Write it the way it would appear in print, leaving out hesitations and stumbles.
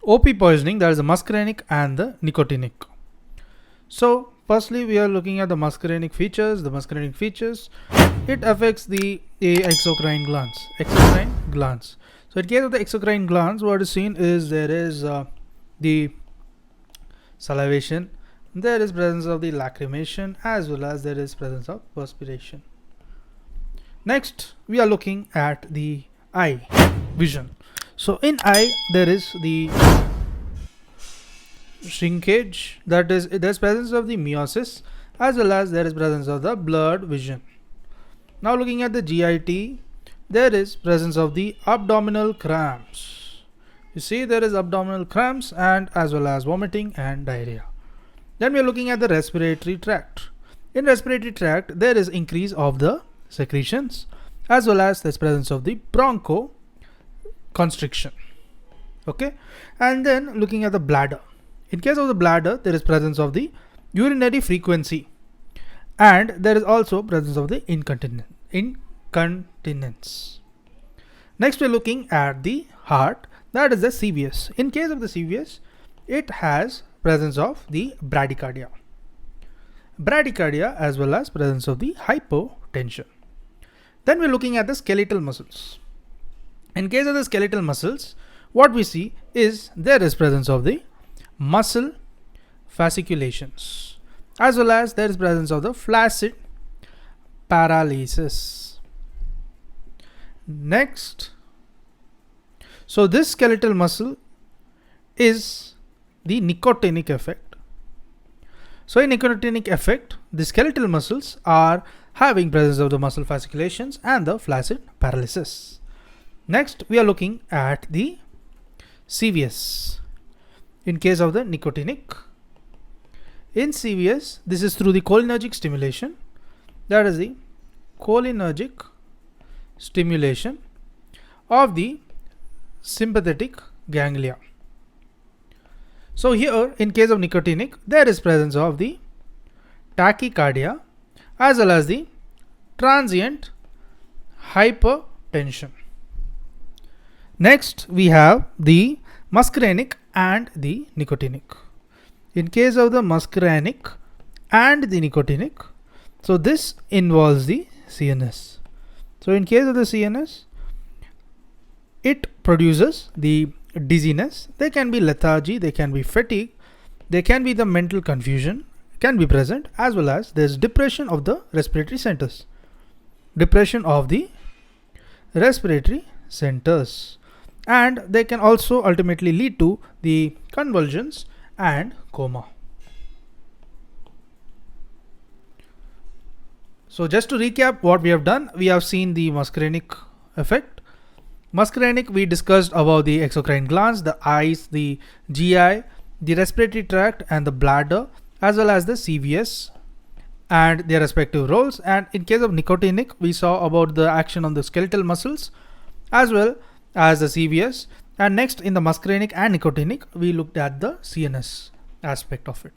OP poisoning, that is the muscarinic and the nicotinic. So firstly, we are looking at the muscarinic features. The muscarinic features, it affects the exocrine glands. Exocrine glands. So in case of the exocrine glands, what is seen is there is the salivation, there is presence of the lacrimation, as well as there is presence of perspiration. Next, we are looking at the eye vision. So in eye, there is the shrinkage, that is there is presence of the meiosis, as well as there is presence of the blurred vision. Now looking at the GIT, there is presence of the abdominal cramps. You see there is abdominal cramps and as well as vomiting and diarrhea. Then we are looking at the respiratory tract. In respiratory tract, there is increase of the secretions, as well as there is presence of the bronchoconstriction. Okay, and then looking at the bladder. In case of the bladder, there is presence of the urinary frequency, and there is also presence of the incontinence. Next, we are looking at the heart, that is the CVS. In case of the CVS, it has presence of the bradycardia as well as presence of the hypotension. Then we are looking at the skeletal muscles. In case of the skeletal muscles, what we see is there is presence of the muscle fasciculations, as well as there is presence of the flaccid paralysis. Next, so this skeletal muscle is the nicotinic effect. So in nicotinic effect, the skeletal muscles are having presence of the muscle fasciculations and the flaccid paralysis. Next, we are looking at the CVS. In case of the nicotinic, in CVS, this is through the cholinergic stimulation, that is the cholinergic stimulation of the sympathetic ganglia. So here, in case of nicotinic, there is presence of the tachycardia as well as the transient hypertension. Next, we have the muscarinic and the nicotinic. In case of the muscarinic and the nicotinic, so this involves the CNS. So in case of the CNS, it produces the dizziness. There can be lethargy, there can be fatigue, there can be the mental confusion can be present, as well as there is depression of the respiratory centers. Depression of the respiratory centers. And they can also ultimately lead to the convulsions and coma. So just to recap what we have done, we have seen the muscarinic effect. Muscarinic, we discussed about the exocrine glands, the eyes, the GI, the respiratory tract and the bladder, as well as the CVS and their respective roles. And in case of nicotinic, we saw about the action on the skeletal muscles as well as the CVS. And next, in the muscarinic and nicotinic, we looked at the CNS aspect of it.